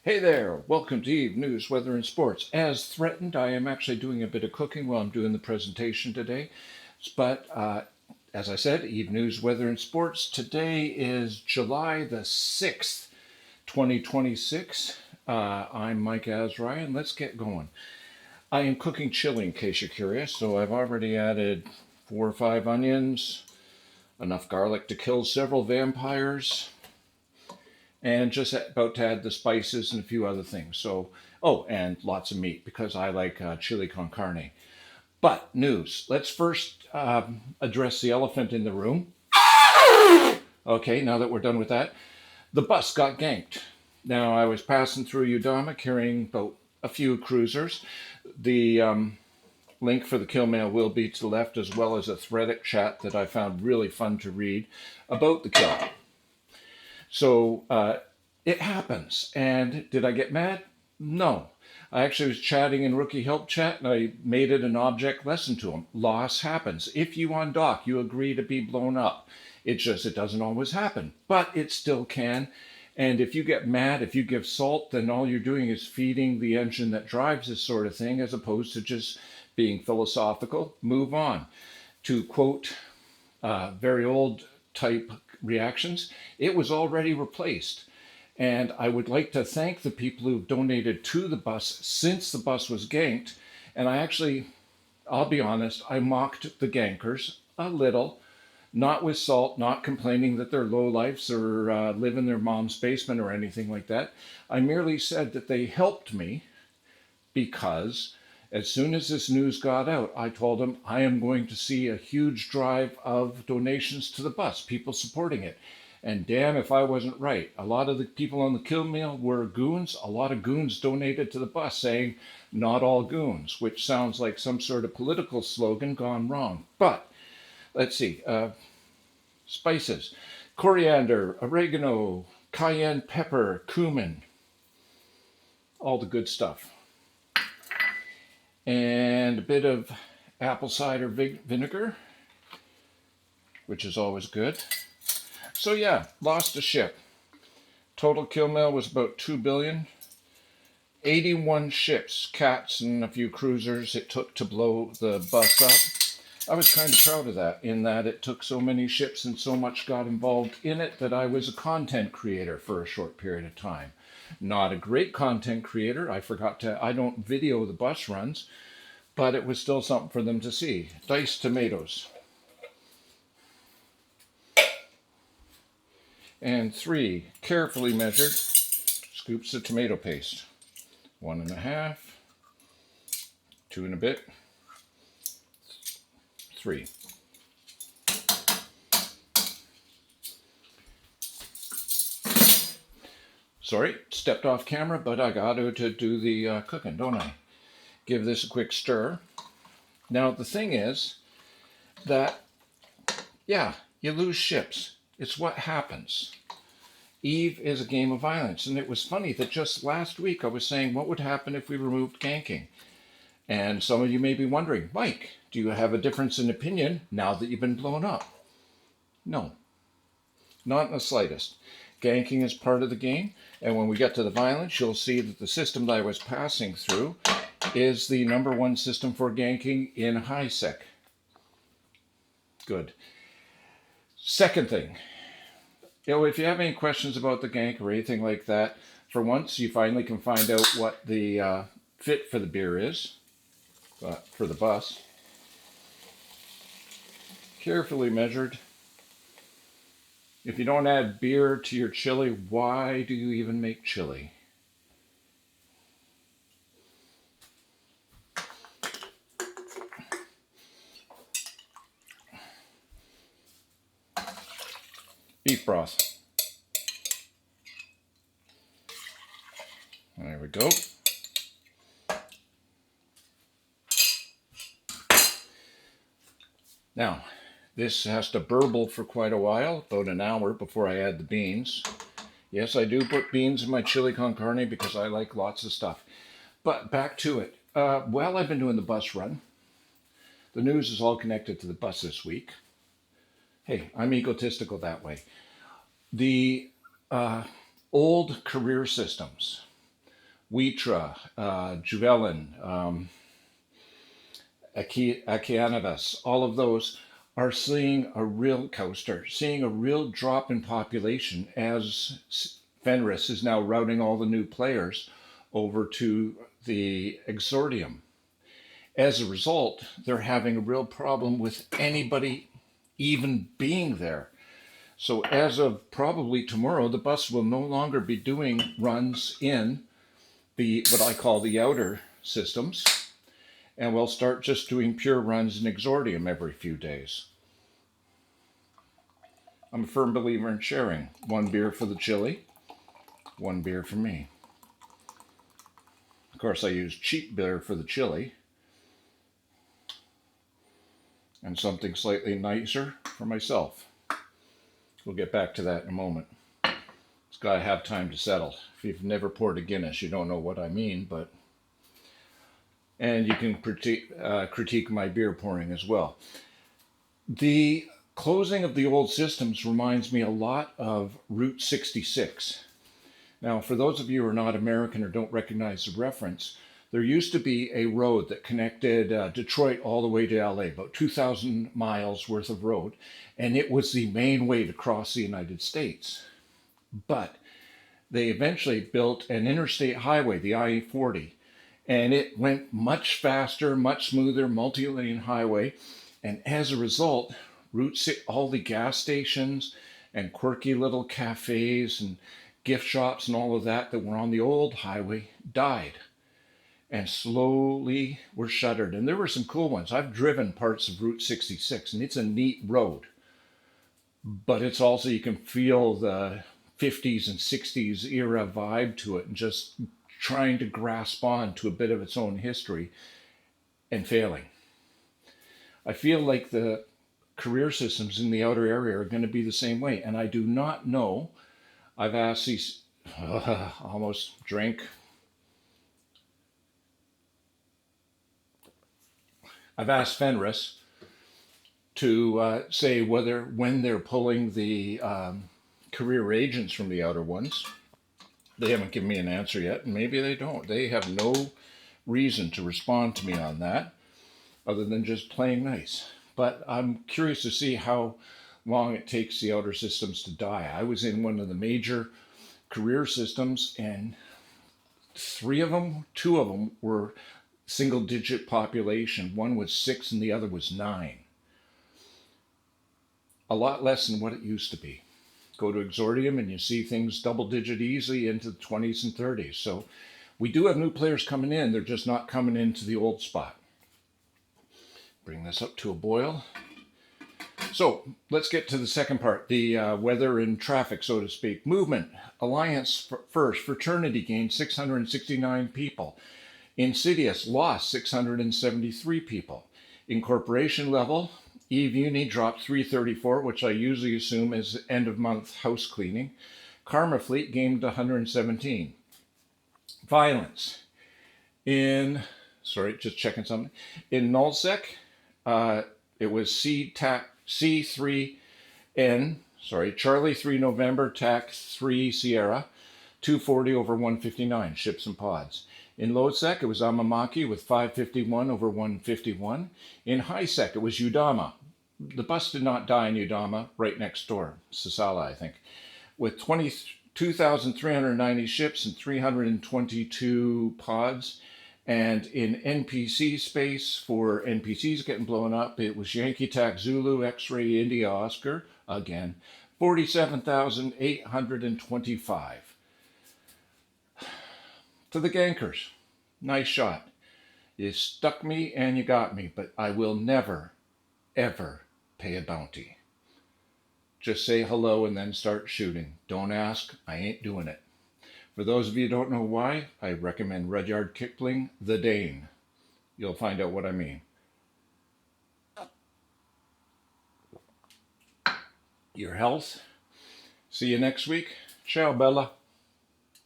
Hey there, welcome to Eve News, Weather, and Sports. As threatened, I am actually doing a bit of cooking while I'm doing the presentation today. But as I said, Eve News, Weather, and Sports. Today is July the 6th, 2026. I'm Mike Azrai, and let's get going. I am cooking chili in case you're curious, so I've already added 4 or 5 onions, enough garlic to kill several vampires, and just about to add the spices and a few other things. So, oh, and lots of meat because I like chili con carne. But news. Let's first address the elephant in the room. Okay, now that we're done with that, the bus got ganked. Now I was passing through Udama carrying about a few cruisers. The link for the kill mail will be to the left, as well as a threaded chat that I found really fun to read about the kill. So it happens. And did I get mad? No. I actually was chatting in Rookie Help Chat and I made it an object lesson to him. Loss happens. If you on dock, you agree to be blown up. It doesn't always happen, but it still can. And if you get mad, if you give salt, then all you're doing is feeding the engine that drives this sort of thing, as opposed to just being philosophical. Move on. To quote very old type reactions, it was already replaced. And I would like to thank the people who've donated to the bus since the bus was ganked. And I'll be honest, I mocked the gankers a little, not with salt, not complaining that they're lowlifes or live in their mom's basement or anything like that. I merely said that they helped me because as soon as this news got out, I told them I am going to see a huge drive of donations to the bus, people supporting it. And damn if I wasn't right. A lot of the people on the kill mail were goons. A lot of goons donated to the bus saying, not all goons, which sounds like some sort of political slogan gone wrong. But let's see. Spices. Coriander, oregano, cayenne pepper, cumin. All the good stuff. And a bit of apple cider vinegar, which is always good. So yeah, lost a ship. Total kill mail was about 2 billion. 81 ships, cats, and a few cruisers it took to blow the bus up. I was kind of proud of that, in that it took so many ships and so much got involved in it that I was a content creator for a short period of time. Not a great content creator. I don't video the bus runs, but it was still something for them to see. Diced tomatoes. And 3 carefully measured scoops of tomato paste. 1.5, 2 and a bit, 3. Sorry, stepped off camera, but I got to do the cooking, don't I? Give this a quick stir. Now the thing is that, yeah, you lose ships. It's what happens. Eve is a game of violence. And it was funny that just last week I was saying, what would happen if we removed ganking? And some of you may be wondering, Mike, do you have a difference in opinion now that you've been blown up? No, not in the slightest. Ganking is part of the game. And when we get to the violence, you'll see that the system that I was passing through is the #1 system for ganking in HiSec. Good. Second thing, if you have any questions about the gank or anything like that, for once you finally can find out what the fit for the beer is, for the bus. Carefully measured. If you don't add beer to your chili, why do you even make chili? Beef broth. There we go. Now, this has to burble for quite a while, about an hour before I add the beans. Yes, I do put beans in my chili con carne because I like lots of stuff. But back to it. While I've been doing the bus run, the news is all connected to the bus this week. Hey, I'm egotistical that way. The old career systems Witra, Juvelin, Akianavas, all of those are seeing a real coaster, seeing a real drop in population as Fenris is now routing all the new players over to the Exordium. As a result, they're having a real problem with anybody even being there. So as of probably tomorrow, the bus will no longer be doing runs in the what I call the outer systems, and we'll start just doing pure runs in Exordium every few days. I'm a firm believer in sharing. One beer for the chili, one beer for me. Of course, I use cheap beer for the chili, and something slightly nicer for myself. We'll get back to that in a moment. It's got to have time to settle. If you've never poured a Guinness, you don't know what I mean, but... And you can critique my beer pouring as well. The closing of the old systems reminds me a lot of Route 66. Now, for those of you who are not American or don't recognize the reference, there used to be a road that connected Detroit all the way to LA, about 2,000 miles worth of road, and it was the main way to cross the United States. But they eventually built an interstate highway, the I-40, and it went much faster, much smoother, multi-lane highway, and as a result, all the gas stations and quirky little cafes and gift shops and all of that were on the old highway died and slowly were shuttered. And there were some cool ones. I've driven parts of Route 66, and it's a neat road. But it's also, you can feel the 50s and 60s era vibe to it, and just trying to grasp on to a bit of its own history and failing. I feel like the career systems in the outer area are going to be the same way. And I do not know. I've asked these, almost drank. I've asked Fenris to say when they're pulling the career agents from the outer ones. They haven't given me an answer yet, and maybe they don't. They have no reason to respond to me on that, other than just playing nice. But I'm curious to see how long it takes the outer systems to die. I was in one of the major career systems, and two of them were single digit population. One was 6 and the other was 9. A lot less than what it used to be. Go to Exordium and you see things double digit easily into the 20s and 30s. So we do have new players coming in. They're just not coming into the old spot. Bring this up to a boil. So let's get to the second part, the weather and traffic, so to speak. Movement, Alliance first, Fraternity gained 669 people. Insidious lost 673 people. Incorporation level, Eve Uni dropped 334, which I usually assume is end of month house cleaning. Karma Fleet gained 117. Violence. Just checking something. In NullSec, it was C3N, Charlie 3 November, TAC 3 Sierra, 240 over 159, ships and pods. In LoadSec, it was Amamaki with 551 over 151. In HighSec, it was Udama. The bus did not die in Udama, right next door, Sasala, I think, with 22,390 ships and 322 pods. And in NPC space, for NPCs getting blown up, it was Yankee TAC Zulu, X-Ray India Oscar, again, 47,825. To the gankers, nice shot. You stuck me and you got me, but I will never, ever pay a bounty. Just say hello and then start shooting. Don't ask, I ain't doing it. For those of you who don't know why, I recommend Rudyard Kipling, The Dane. You'll find out what I mean. Your health. See you next week. Ciao, Bella.